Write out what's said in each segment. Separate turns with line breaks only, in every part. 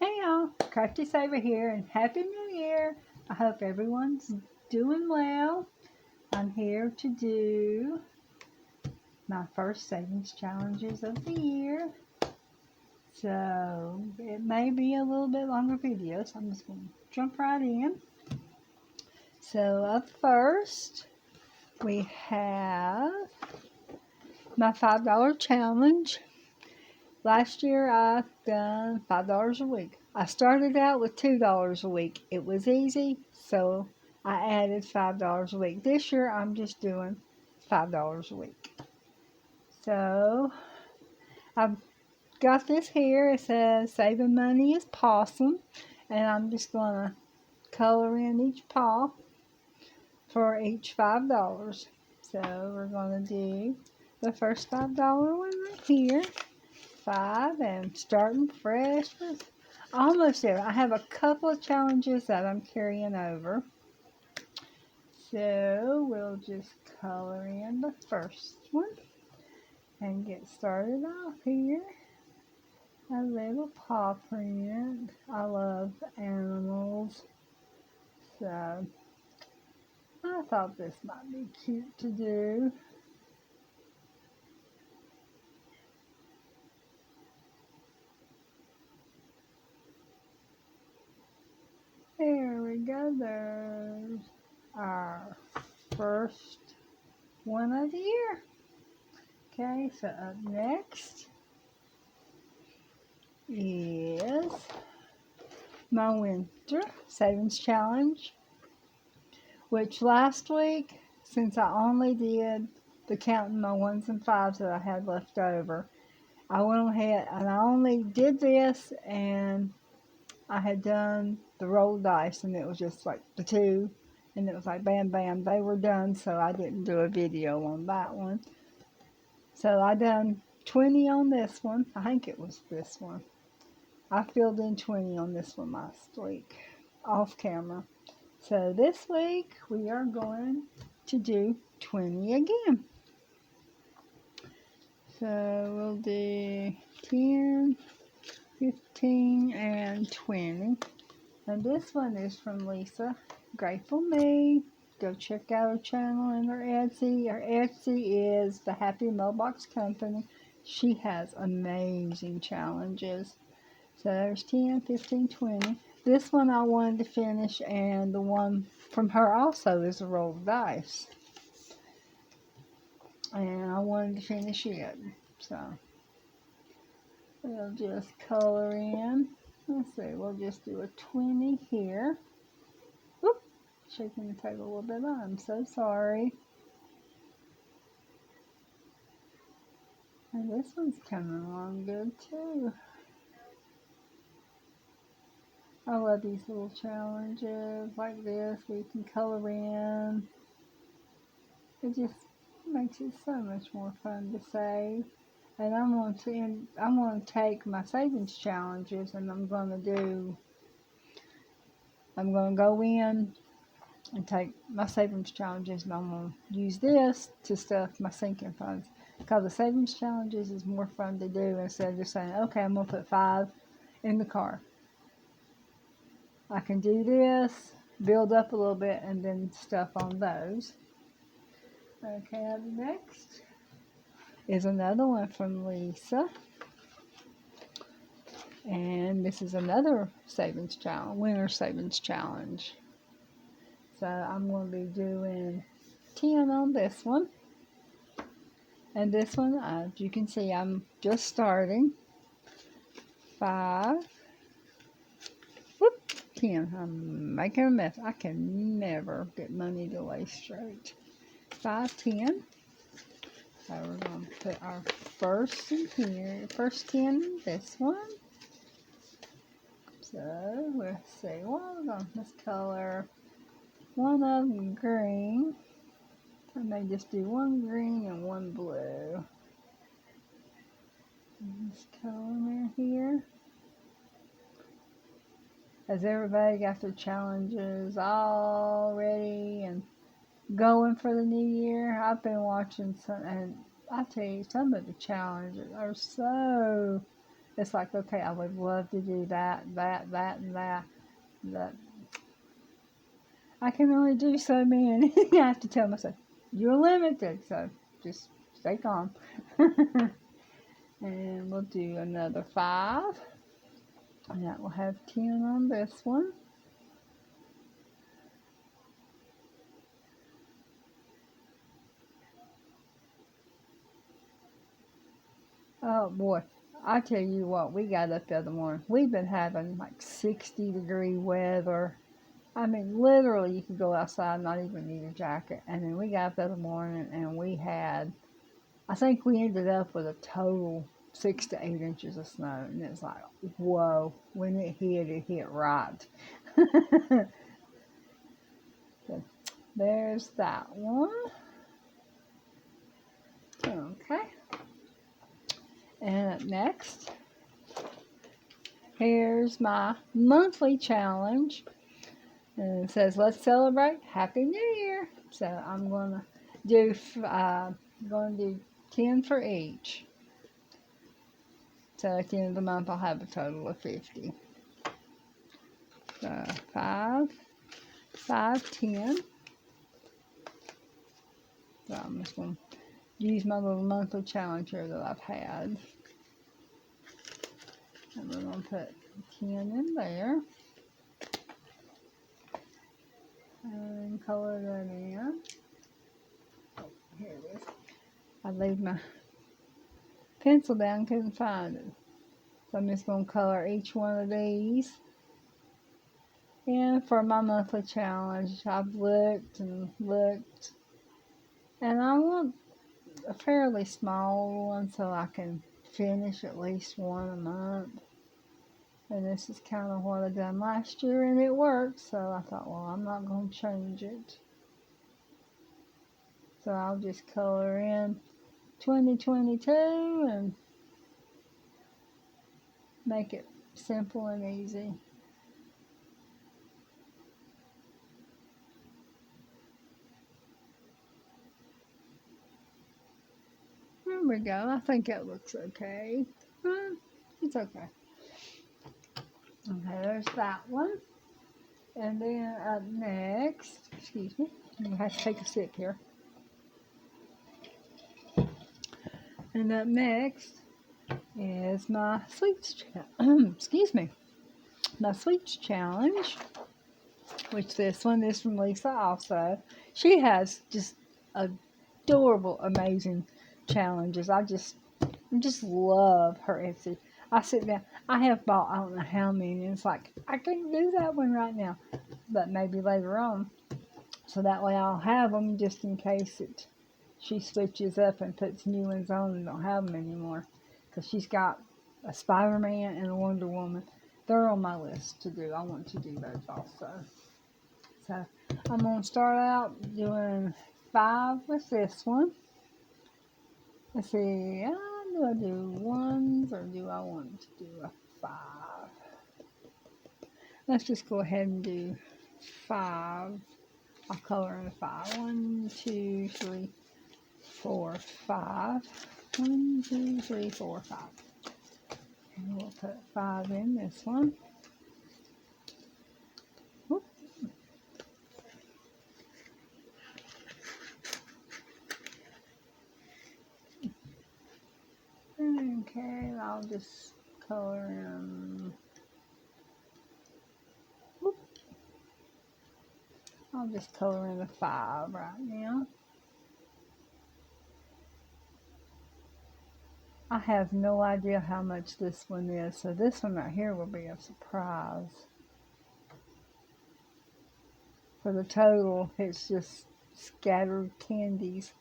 Hey y'all, Crafty Saver here and Happy New Year! I hope everyone's doing well. I'm here to do my first savings challenges of the year. So it may be a little bit longer video, so I'm just going to jump right in. So up first, we have my $5 challenge. Last year I've done $5 a week. I started out with $2 a week. It was easy, so I added $5 a week. This year I'm just doing $5 a week. So I've got this here. It says saving money is possum, and I'm just going to color in each paw for each $5. So we're going to do the first $5 one right here. 5 and starting fresh with almost there. I have a couple of challenges that I'm carrying over. So we'll just color in the first one and get started off here. A little paw print. I love animals. So I thought this might be cute to do. There we go. There's our first one of the year. Okay, so up next is my winter savings challenge, which last week, since I only did the counting my 1s and 5s that I had left over, I went ahead and I only did this, and I had done the rolled dice, and it was just like the 2, and it was like bam bam, they were done, so I didn't do a video on that one. So I done 20 on this one. I think it was this one. I filled in 20 on this one last week, off camera. So this week we are going to do 20 again. So we'll do 10, 15, and 20. And this one is from Lisa, Grateful Me. Go check out her channel and her Etsy. Her Etsy is the Happy Mailbox Company. She has amazing challenges. So there's 10, 15, 20. This one I wanted to finish, and the one from her also is a rolled dice. And I wanted to finish it. So we'll just color in. Let's see, we'll just do a 20 here. Whoop, shaking the table a little bit. I'm so sorry. And this one's coming along good too. I love these little challenges like this where you can color in. It just makes it so much more fun to save. And I'm going to take my savings challenges, and I'm going to go in and take my savings challenges, and I'm going to use this to stuff my sinking funds. Because the savings challenges is more fun to do instead of just saying, okay, I'm going to put 5 in the car. I can do this, build up a little bit, and then stuff on those. Okay, up next is another one from Lisa. And this is another savings challenge, winter savings challenge. So I'm going to be doing 10 on this one. And this one, as you can see, I'm just starting. 5. Whoop, 10. I'm making a mess. I can never get money to lay straight. 5, 10. So we're going to put our first in here. First 10 in this one. So let's see. Well, we're going to color one of them green. I may just do one green and one blue. Just color in here. Has everybody got their challenges all ready and going for the new year? I've been watching some, and I tell you, some of the challenges are so It's like, okay, I would love to do that, and that. But I can only do so many. I have to tell myself, you're limited, so just stay calm. And we'll do another 5. And that will have 10 on this one. Oh boy, I tell you what, we got up the other morning. We've been having like 60-degree weather. I mean, literally, you could go outside and not even need a jacket. And then we got up the other morning and we had, I think we ended up with a total 6 to 8 inches of snow. And it's like, whoa, when it hit right. So there's that one. Okay. And up next, here's my monthly challenge. And it says, let's celebrate Happy New Year. So I'm going to do 10 for each. So at the end of the month, I'll have a total of 50. So 5, 5, 10. So I'm just going to use my little monthly challenge here that I've had. And we're going to put 10 in there. And color that in. Oh, here it is. I laid my pencil down, couldn't find it. So I'm just going to color each one of these. And for my monthly challenge, I've looked and looked. And I want a fairly small one so I can finish at least one a month. And this is kind of what I done last year, and it worked. So I thought, well, I'm not going to change it. So I'll just color in 2022 and make it simple and easy. There we go. I think that looks okay. It's okay. Okay, there's that one. And then up next, excuse me, I have to take a sip here. And up next is my sweets, excuse me, my sweets challenge, which this one is from Lisa also. She has just adorable, amazing challenges. I just love her Etsy. I sit down. I have bought I don't know how many. And it's like I can't do that one right now, but maybe later on. So that way I'll have them just in case she switches up and puts new ones on and don't have them anymore. Because she's got a Spider-Man and a Wonder Woman. They're on my list to do. I want to do those also. So I'm going to start out doing 5 with this one. Let's see, do I do 1s or do I want to do a 5? Let's just go ahead and do 5. I'll color in a 5. 1, 2, 3, 4, 5. 1, 2, 3, 4, 5. And we'll put 5 in this one. Whoop. Okay, I'll just color in. Whoop. I'll just color in a 5 right now. I have no idea how much this one is, so this one right here will be a surprise. For the total, it's just scattered candies.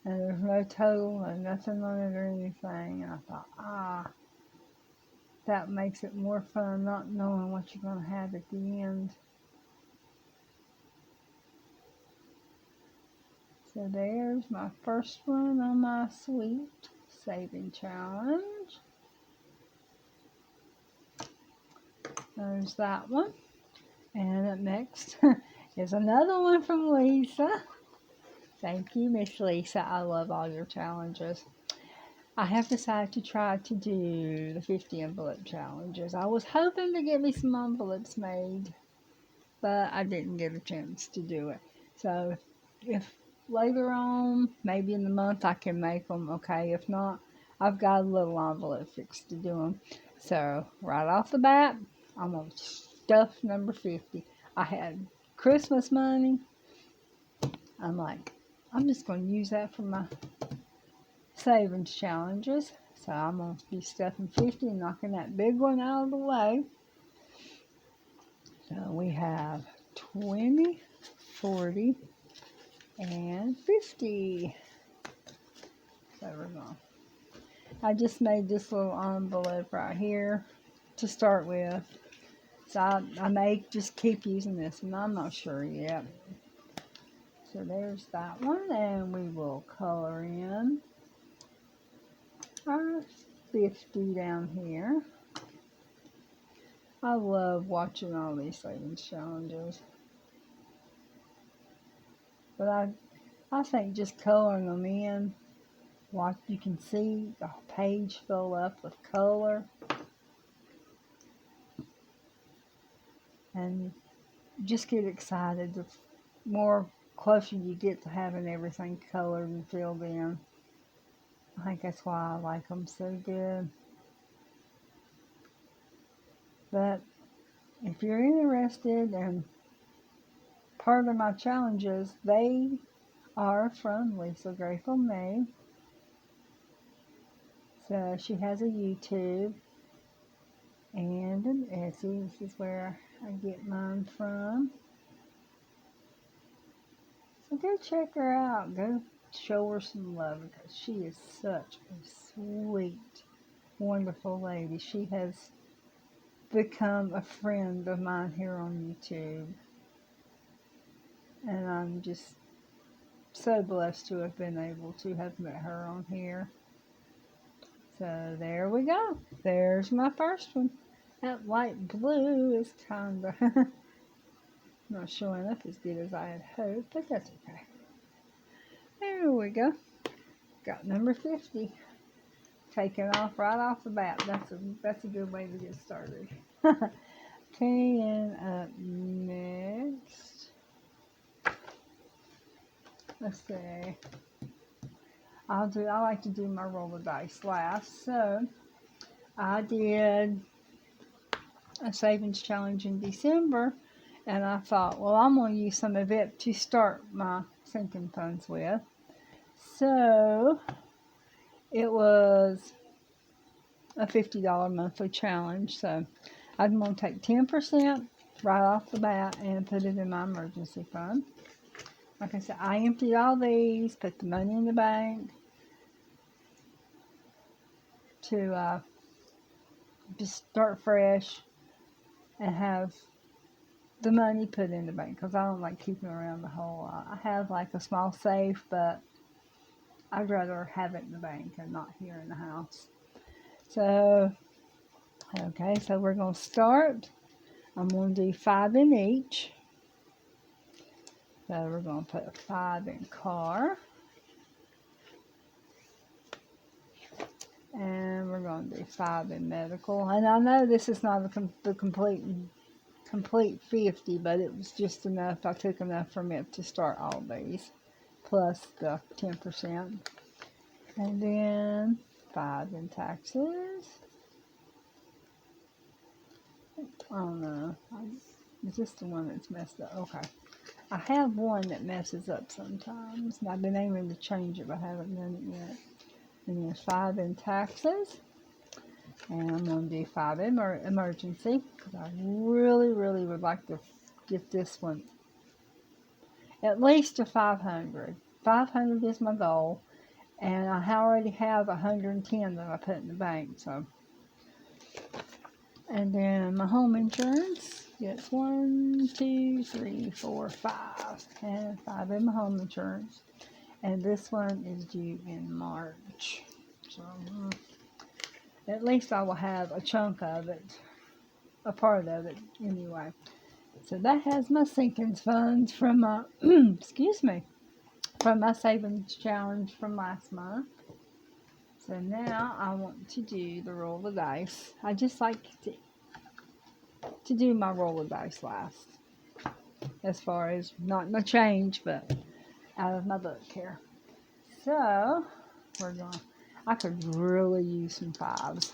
And there's no total and nothing on it or anything. And I thought, that makes it more fun not knowing what you're going to have at the end. So there's my first one on my sweet saving challenge. There's that one. And up next is another one from Lisa. Thank you, Miss Lisa. I love all your challenges. I have decided to try to do the 50 envelope challenges. I was hoping to get me some envelopes made, but I didn't get a chance to do it. So if later on, maybe in the month, I can make them, okay. If not, I've got a little envelope fixed to do them. So right off the bat, I'm going to stuff number 50. I had Christmas money. I'm like, I'm just going to use that for my savings challenges. So I'm going to be stuffing 50 and knocking that big one out of the way. So we have 20, 40, and 50. So we're going. I just made this little envelope right here to start with. So I may just keep using this one. I'm not sure yet. So there's that one, and we will color in our 50 down here. I love watching all these savings challenges. But I think just coloring them in, like you can see the page fill up with color. And just get excited. The more closer you get to having everything colored and filled in. I think that's why I like them so good. But if you're interested in part of my challenges, they are from Lisa Grateful May. So she has a YouTube and an Etsy. This is where I get mine from. So go check her out. Go show her some love because she is such a sweet, wonderful lady. She has become a friend of mine here on YouTube. And I'm just so blessed to have been able to have met her on here. So there we go. There's my first one. That light blue is kind of not showing up as good as I had hoped, but that's okay. There we go. Got number 50. Taking off right off the bat. That's a good way to get started. Okay, and up next, let's see. I like to do my roll of dice last. So I did a savings challenge in December, and I thought, well, I'm going to use some of it to start my sinking funds with. So it was a $50 monthly challenge. So I'm going to take 10% right off the bat and put it in my emergency fund. Like I said, I emptied all these, put the money in the bank to just start fresh and have the money put in the bank because I don't like keeping around the whole lot. I have like a small safe, but I'd rather have it in the bank and not here in the house. So, okay, so we're going to start. I'm going to do 5 in each. So we're going to put 5 in car. And we're going to do 5 in medical. And I know this is not the complete 50, but it was just enough. I took enough from it to start all these, plus the 10%. And then 5 in taxes. Oh no, is this the one that's messed up? Okay. I have one that messes up sometimes, and I've been aiming to change it, but I haven't done it yet. And then 5 in taxes. And I'm going to do 5 in emergency, because I really, really would like to get this one at least to 500. 500 is my goal, and I already have 110 that I put in the bank, so. And then my home insurance gets 1, 2, 3, 4, 5, and 5 in my home insurance. And this one is due in March. So at least I will have a chunk of it, a part of it anyway. So that has my sinking funds from my, excuse me, from my savings challenge from last month. So now I want to do the roll of dice. I just like to do my roll of dice last. As far as not my change, but out of my book here. So I could really use some fives.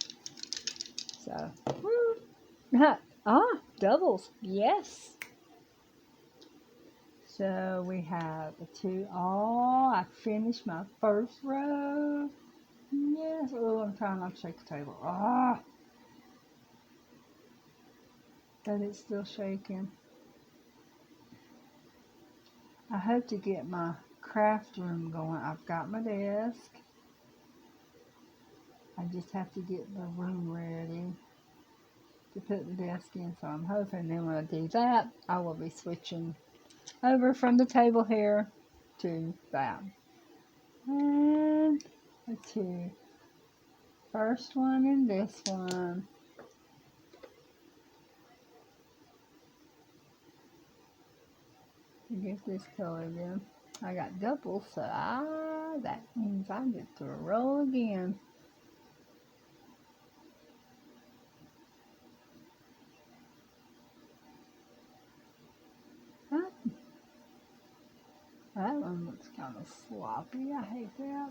So, woo. Doubles. Yes. So we have a 2. Oh, I finished my first row. Yes. Oh, I'm trying not to shake the table. But it's still shaking. I hope to get my craft room going. I've got my desk. I just have to get the room ready to put the desk in. So I'm hoping then when I do that, I will be switching over from the table here to that. And the 2. First one and this one. To get this color in. I got doubles, so that means I get to roll again. That one looks kind of sloppy. I hate that.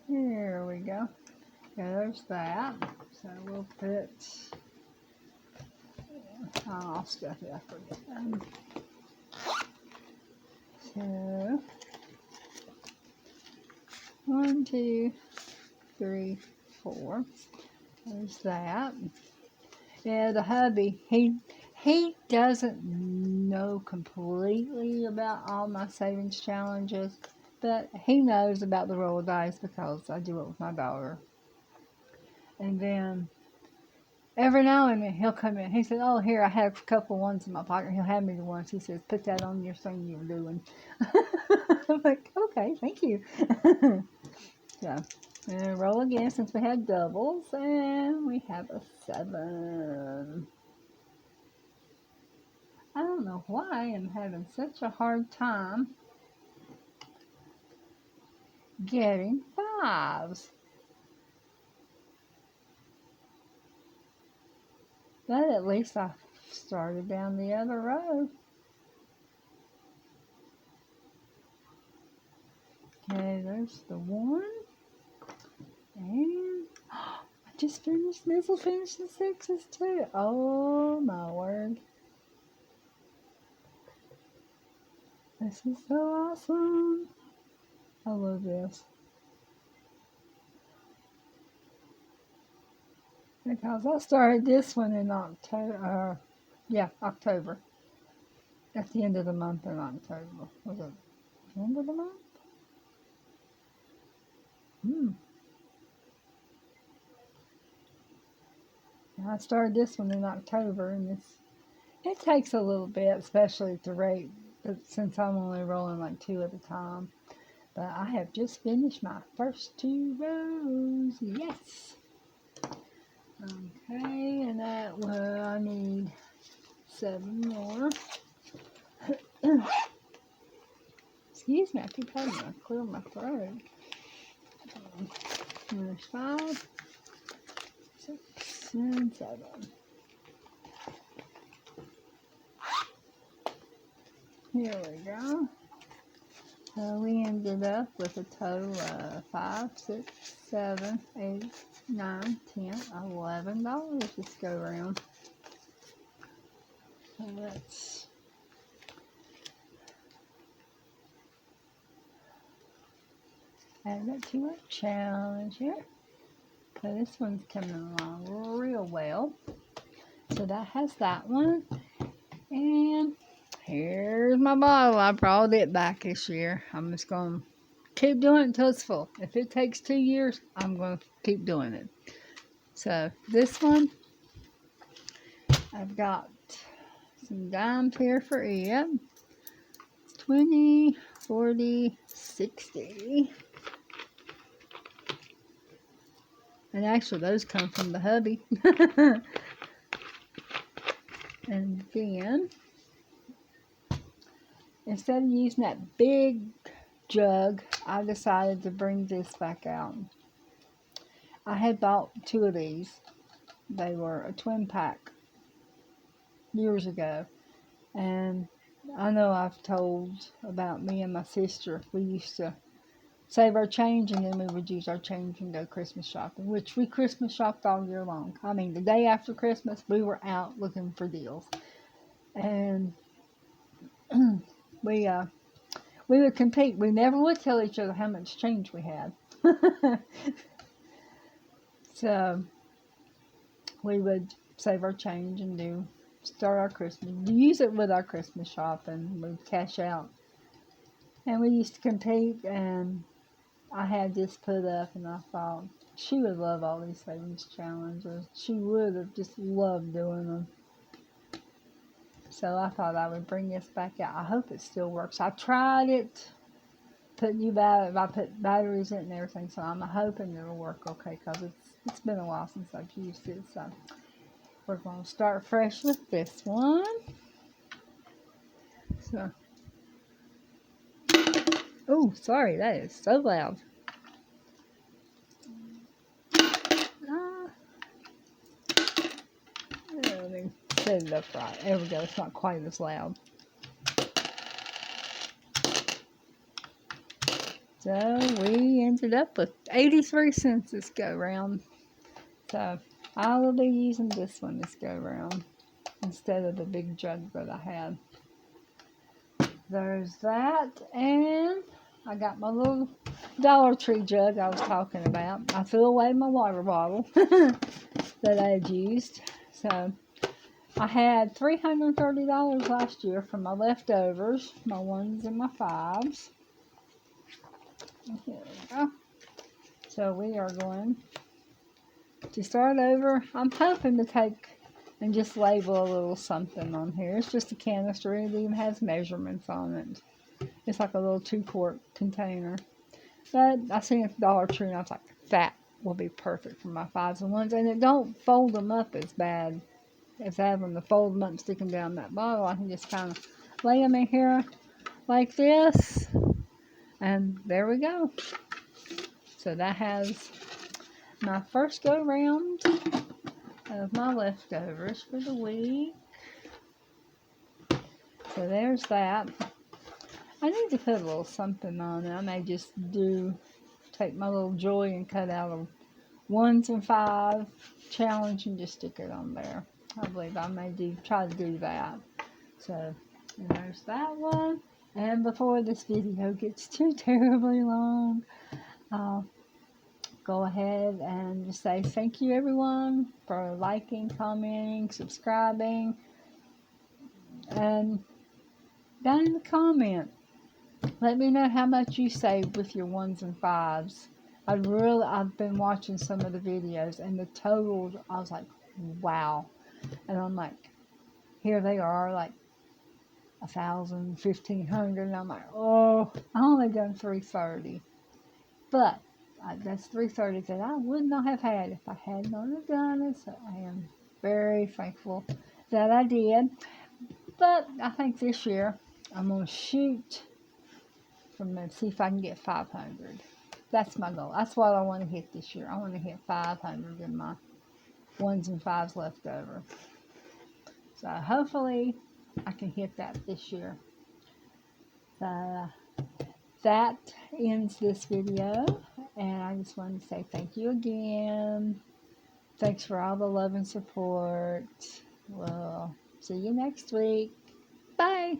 Here we go. There's that. So we'll put. I'll stuff it up again. So 1, 2, 3, 4. There's that. Yeah, the hubby, he doesn't know completely about all my savings challenges, but he knows about the roll of dice because I do it with my daughter. And then every now and then he'll come in. He said, "Oh, here I have a couple ones in my pocket." He'll hand me the ones. He says, "Put that on your thing you were doing." I'm like, "Okay, thank you." So, and roll again since we had doubles, and we have a 7. I don't know why I am having such a hard time getting 5s. But at least I started down the other row. Okay, there's the 1. And I just finished, this will finish the 6s too. Oh my word. This is so awesome. I love this. Because I started this one in October. October. At the end of the month in October. Was it the end of the month? I started this one in October, and it takes a little bit, especially to rate, since I'm only rolling like 2 at a time. But I have just finished my first 2 rows. Yes. Okay, and that will, I need 7 more. Excuse me, I keep having to clear my throat. There's 5, 6, and 7. Here we go. So we ended up with a total of $5, 6, 7, 8, 9, 10, $11 this go around. So let's add that to our challenge here. So this one's coming along real well. So that has that one. And here's my bottle. I brought it back this year. I'm just going to keep doing it until it's full. If it takes 2 years, I'm going to keep doing it. So this one, I've got some dimes here for it. 20, 40, 60. And actually, those come from the hubby. And then, instead of using that big jug, I decided to bring this back out. I had bought 2 of these. They were a twin pack years ago. And I know I've told about me and my sister. We used to save our change and then we would use our change and go Christmas shopping, which we Christmas shopped all year long. I mean, the day after Christmas, we were out looking for deals. And we would compete. We never would tell each other how much change we had. So we would save our change and start our Christmas, use it with our Christmas shopping. We'd cash out. And we used to compete, and I had this put up, and I thought she would love all these savings challenges. She would have just loved doing them. So I thought I would bring this back out. I hope it still works. I tried it, put new batteries, I put batteries in it and everything, so I'm hoping it'll work okay, because it's been a while since I've used it. So we're going to start fresh with this one. So, oh, sorry, that is so loud. Let me set it up right. There we go. It's not quite as loud. So we ended up with 83 cents this go round. So I will be using this one this go round instead of the big jug that I had. There's that, and I got my little Dollar Tree jug I was talking about. I threw away my water bottle that I had used. So I had $330 last year from my leftovers, my 1s and my 5s. Here we go. So we are going to start over. I'm hoping to take and just label a little something on here. It's just a canister. It even has measurements on it. It's like a little 2-quart container. But I seen it at Dollar Tree and I was like, that will be perfect for my 5s and 1s. And it don't fold them up as bad as having to fold them up and stick them down that bottle. I can just kind of lay them in here like this. And there we go. So that has my first go round of my leftovers for the week. So there's that. I need to put a little something on it. I may just take my little joy and cut out a 1s and 5 challenge and just stick it on there. I believe I may try to do that. So there's that one. And before this video gets too terribly long, I'll go ahead and just say thank you everyone for liking, commenting, subscribing, and down in the comment, let me know how much you saved with your 1s and 5s. I've been watching some of the videos and the totals, I was like, wow. And I'm like, here they are, like 1,000, 1,500, and I'm like, oh, I only done 330. But that's 330 that I would not have had if I had not have done it. So I am very thankful that I did. But I think this year I'm going to shoot from and see if I can get 500. That's my goal. That's what I want to hit this year. I want to hit 500 in my 1s and 5s left over. So hopefully I can hit that this year. That ends this video, and I just want to say thank you again. Thanks for all the love and support. Well, see you next week. Bye.